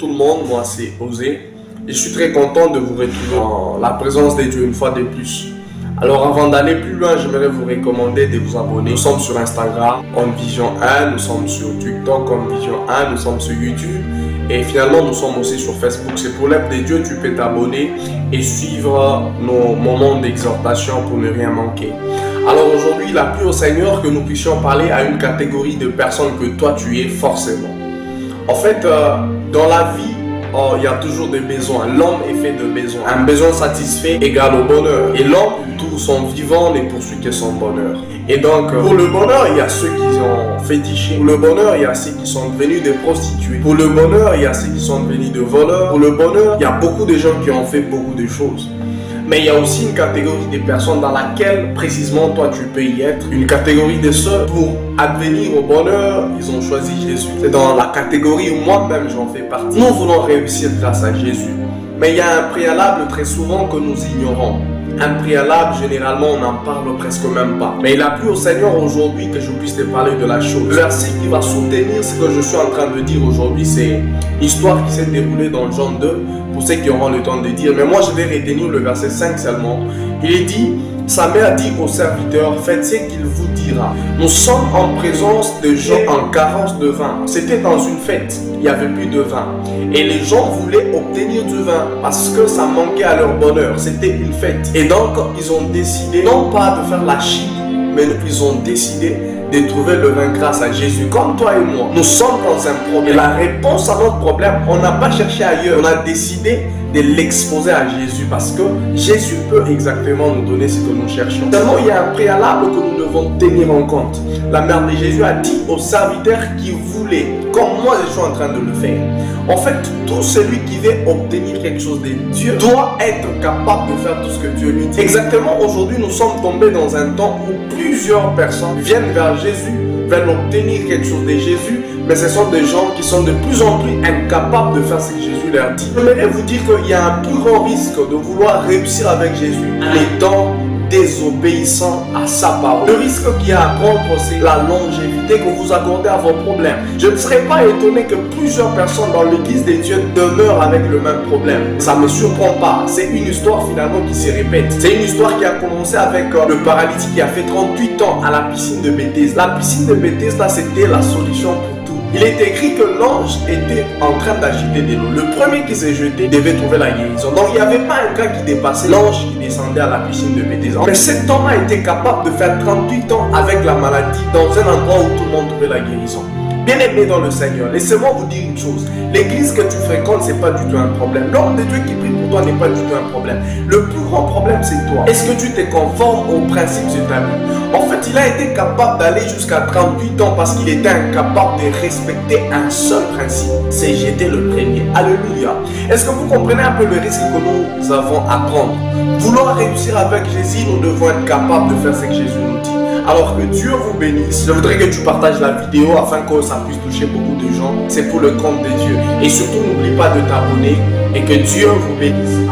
tout le monde, moi c'est Osé et je suis très content de vous retrouver dans la présence de Dieu une fois de plus. Alors avant d'aller plus loin, j'aimerais vous recommander de vous abonner. Nous sommes sur Instagram, OnVision 1, nous sommes sur TikTok, OnVision 1, nous sommes sur YouTube et finalement nous sommes aussi sur Facebook. C'est pour l'œuvre de Dieu, tu peux t'abonner et suivre nos moments d'exhortation pour ne rien manquer. Alors aujourd'hui, il a plu au Seigneur que nous puissions parler à une catégorie de personnes que toi tu es forcément. En fait, dans la vie, il y a toujours des besoins. L'homme est fait de besoins. Un besoin satisfait égale au bonheur. Et l'homme, tout son vivant, ne poursuit que son bonheur. Et donc, pour le bonheur, il y a ceux qui ont fétiché. Pour le bonheur, il y a ceux qui sont devenus des prostituées. Pour le bonheur, il y a ceux qui sont devenus de voleurs. Pour le bonheur, il y a beaucoup de gens qui ont fait beaucoup de choses. Mais il y a aussi une catégorie de personnes dans laquelle précisément toi tu peux y être. Une catégorie de ceux pour advenir au bonheur, ils ont choisi Jésus. C'est dans la catégorie où moi-même j'en fais partie. Nous voulons réussir grâce à Jésus. Mais il y a un préalable très souvent que nous ignorons. Un préalable, généralement, on n'en parle presque même pas. Mais il a plu au Seigneur aujourd'hui que je puisse te parler de la chose. Le verset qui va soutenir ce que je suis en train de dire aujourd'hui, c'est l'histoire qui s'est déroulée dans Jean 2, pour ceux qui auront le temps de dire. Mais moi, je vais retenir le verset 5 seulement. Il est dit, sa mère dit au serviteur, faites ce qu'il vous dira. Nous sommes en présence de gens en carence de vin. C'était dans une fête, il n'y avait plus de vin. Et les gens voulaient obtenir du vin parce que ça manquait à leur bonheur. C'était une fête. Et donc, ils ont décidé, non pas de faire la chimie, mais ils ont décidé de trouver le vin grâce à Jésus. Comme toi et moi, nous sommes dans un problème. Et la réponse à notre problème, on n'a pas cherché ailleurs. On a décidé de l'exposer à Jésus parce que Jésus peut exactement nous donner ce que nous cherchons. Seulement, il y a un préalable que nous devons tenir en compte. La mère de Jésus a dit au serviteur qui voulait, comme moi je suis en train de le faire. En fait, tout celui qui veut obtenir quelque chose de Dieu doit être capable de faire tout ce que Dieu lui dit. Exactement, aujourd'hui, nous sommes tombés dans un temps où plusieurs personnes viennent vers Jésus, veulent obtenir quelque chose de Jésus, mais ce sont des gens qui sont de plus en plus incapables de faire ce que Jésus leur dit. J'aimerais vous dire qu'il y a un plus grand risque de vouloir réussir avec Jésus en étant désobéissant à sa parole. Le risque qu'il y a à prendre, c'est la longévité que vous accordez à vos problèmes. Je ne serais pas étonné que plusieurs personnes dans l'église de Dieu demeurent avec le même problème. Ça ne me surprend pas. C'est une histoire finalement qui se répète. C'est une histoire qui a commencé avec le paralytique qui a fait 38 ans à la piscine de Bethesda. La piscine de Bethesda, c'était la solution pour tout. Il est écrit que l'ange était en train d'agiter de l'eau. Le premier qui s'est jeté devait trouver la guérison. Donc il n'y avait pas un gars qui dépassait l'ange qui descendait à la piscine de Bethesda. Mais cet homme a été capable de faire 38 ans avec la maladie dans un endroit où tout le monde trouvait la guérison. Bien aimé dans le Seigneur, laissez-moi vous dire une chose. L'église que tu fréquentes, c'est pas du tout un problème. L'homme de Dieu qui prie pour toi n'est pas du tout un problème. Le plus grand problème, c'est toi. Est-ce que tu te conformes aux principes établis? En fait, il a été capable d'aller jusqu'à 38 ans parce qu'il était incapable de respecter un seul principe. C'est j'étais le premier. Alléluia. Est-ce que vous comprenez un peu le risque que nous avons à prendre? Vouloir réussir avec Jésus, nous devons être capables de faire ce que Jésus nous dit. Alors que Dieu vous bénisse. Je voudrais que tu partages la vidéo afin que ça puisse toucher beaucoup de gens. C'est pour le compte de Dieu. Et surtout, n'oublie pas de t'abonner et que Dieu vous bénisse.